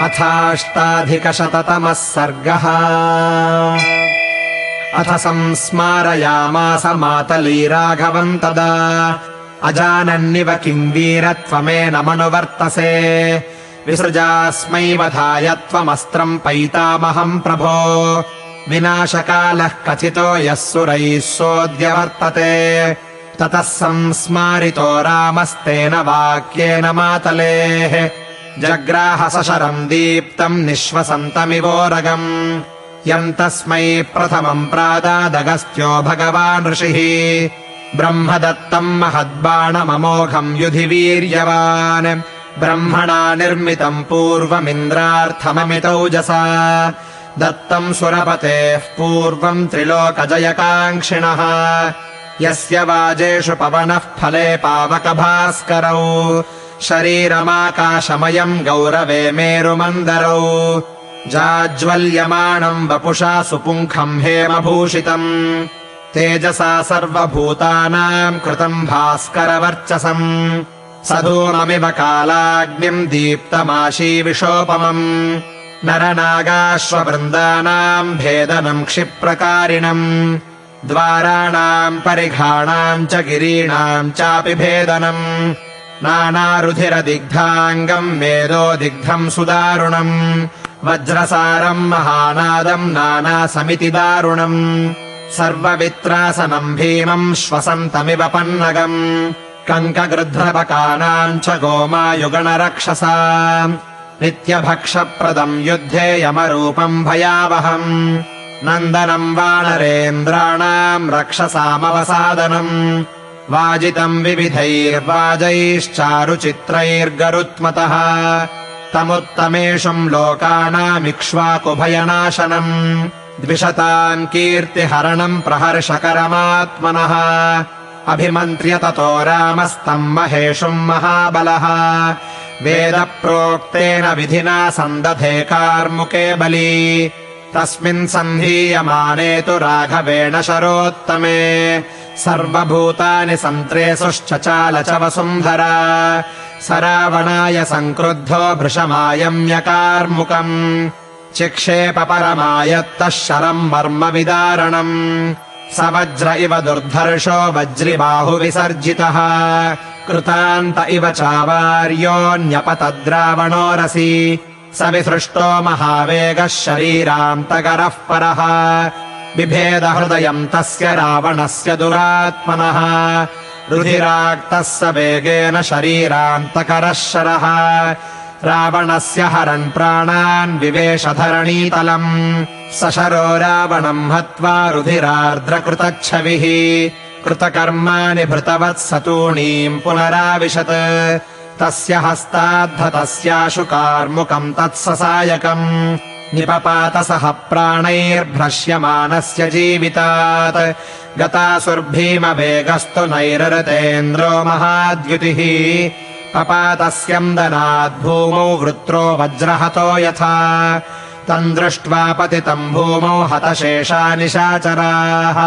अथाष्टाधिकशततमः सर्गः। अथ संस्मारयामास मातली राघवम् तदा अजानन्निव किम् वीरत्वमेनमनुवर्तसे विसृजास्मै वधाय त्वमस्त्रम् पैतामहम् प्रभो विनाशकालः कथितो यः सुरैः सोऽद्यवर्तते ततः संस्मारितो रामस्तेन वाक्येन मातलेः जग्राह सशरम् दीप्तम् निःश्वसन्तमिवोरगम् यम् तस्मै प्रथमम् प्रादादगस्त्यो भगवान् ऋषिः ब्रह्मदत्तम् महद्बाणममोघम् युधि वीर्यवान् ब्रह्मणा निर्मितम् पूर्वमिन्द्रार्थममितौजसा दत्तम् सुरपतेः पूर्वम् त्रिलोकजयकाङ्क्षिणः यस्य वाजेषु पवनः फले पावकभास्करौ शरीरमाकाशमयम् गौरवे मेरुमन्दरौ जाज्वल्यमाणम् वपुषा सुपुङ्खम् हेमभूषितम् तेजसा सर्वभूतानाम् कृतम् भास्करवर्चसम् सधूममिव कालाग्निम् दीप्तमाशीविषोपमम् नरनागाश्ववृन्दानाम् भेदनम् क्षिप्रकारिणम् द्वाराणाम् परिघाणाम् च गिरीणाम् चापि भेदनम् नानारुधिरदिग्धाङ्गम् मेदोदिग्धम् सुदारुणम् वज्रसारम् महानादम् नानासमिति दारुणम् सर्ववित्रासनम् भीमम् श्वसन्तमिव पन्नगम् कङ्कगृध्रपकानाम् च गोमायुगणरक्षसा नित्यभक्षप्रदम् युद्धे यमरूपम् भयावहम् नन्दनम् वानरेन्द्राणाम् रक्षसामवसादनम् वाजितम् विविधैर्वाजैश्चारुचित्रैर्गरुत्मतः तमुत्तमेषुम् लोकानामिक्ष्वाकुभयनाशनम् द्विषताम् कीर्तिहरणम् प्रहर्षकरमात्मनः अभिमन्त्र्य ततो रामस्तम् महेशुम् महाबलः वेदप्रोक्तेन विधिना सन्दधे कार्मुके बली तस्मिन् सन्धीयमाने तु राघवेण शरोत्तमे सर्वभूतानि सन्त्रेसुश्चचाल च वसुन्धरा स रावणाय सङ्क्रुद्धो भृशमायम्यकार्मुकम् चिक्षेप परमायत्तः शरम् मर्मविदारणम् स वज्र इव दुर्धर्षो वज्रिबाहुविसर्जितः कृतान्त इव चावार्योऽन्यपतद्रावणोरसि स विसृष्टो महावेगः शरीरान्तकरः परः बिभेदहृदयम् तस्य रावणस्य दुरात्मनः रुधिराक्तः स वेगेन शरीरान्तकरः शरः रावणस्य हरन् प्राणान् विवेशधरणीतलम् सशरो रावणम् हत्वा रुधिरार्द्रकृतच्छविः कृतकर्माणि भृतवत्सतूणीम् पुनराविशत् तस्य हस्ताद्धतस्याशु कार्मुकम् तत्ससायकम् निपपातसः प्राणैर्भ्रश्यमानस्य जीवितात् गतासुर्भीमवेगस्तु नैरृतेन्द्रो महाद्युतिः पपातस्यन्दनाद्भूमौ वृत्रो वज्रहतो यथा तम् दृष्ट्वा पतितम् भूमौ हतशेषा निशाचराः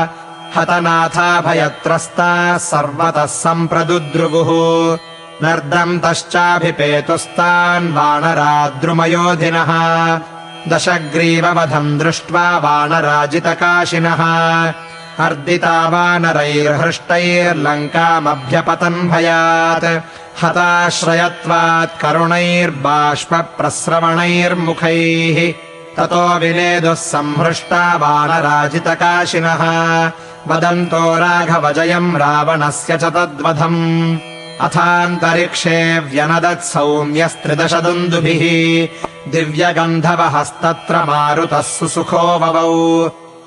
हतनाथा भयत्रस्ताः सर्वतः सम्प्रदुद्रुवुः नर्दम् तश्चाभिपेतुस्तान् वानराद्रुमयोधिनः दशग्रीववधम् दृष्ट्वा वानराजितकाशिनः अर्दिता वानरैर्हृष्टैर्लङ्कामभ्यपतन् भयात् हताश्रयत्वात् करुणैर्बाष्पप्रस्रवणैर्मुखैः ततो विनेदुः संहृष्टा वानराजितकाशिनः वदन्तो राघवजयम् रावणस्य च तद्वधम् अथान्तरिक्षे व्यनदत् सौम्यस्त्रिदश दुन्दुभिः दिव्यगन्धवहस्तत्र मारुतः सुसुखो ववौ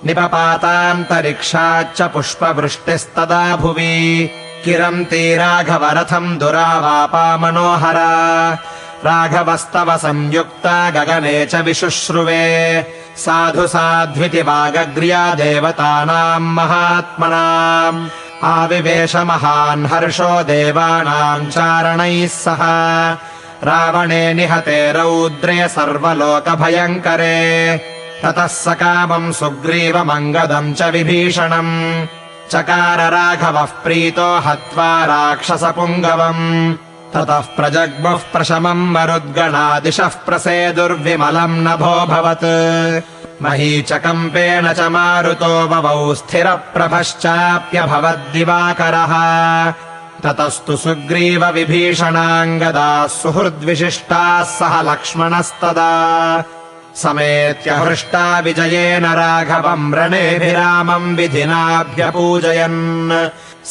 निपपातान्तरिक्षाच्च पुष्पवृष्टिस्तदा भुवि किरन्ती राघवरथम् दुरावापा मनोहरा राघवस्तव संयुक्ता गगने च विशुश्रुवे साधु साध्विति वागग्र्या देवतानाम् महात्मनाम् आविवेश महान् हर्षो देवानाम् चारणैः सह रावणे निहते रौद्रे सर्वलोकभयङ्करे ततः सकामम् सुग्रीवमङ्गदम् च विभीषणम् चकार राघवः प्रीतो हत्वा राक्षसपुङ्गवम् ततः प्रजग्मुः प्रशमम् मरुद्गणादिशः प्रसेदुर्विमलम् नभोऽभवत् महीचकम्पेन च मारुतो ववौ स्थिरप्रभश्चाप्यभवद्दिवाकरः ततस्तु सुग्रीव विभीषणाङ्गदाः सुहृद्विशिष्टाः सह लक्ष्मणस्तदा समेत्य हृष्टा विजयेन राघवम् रणेऽभिरामम् विधिनाभ्यपूजयन्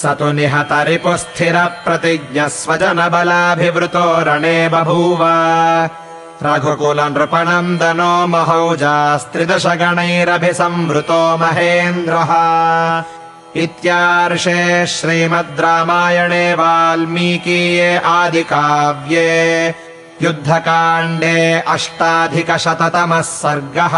स तु निहतरिपुस्थिरप्रतिज्ञः स्वजनबलाभिवृतो रणे बभूव रघुकुलनृपनन्दनो महौजास्त्रिदशगणैरभिसंवृतो महेन्द्रः। इत्यार्षे श्रीमद् रामायणे वाल्मीकीये आदिकाव्ये युद्धकाण्डे 8अधिकशततमः सर्गः।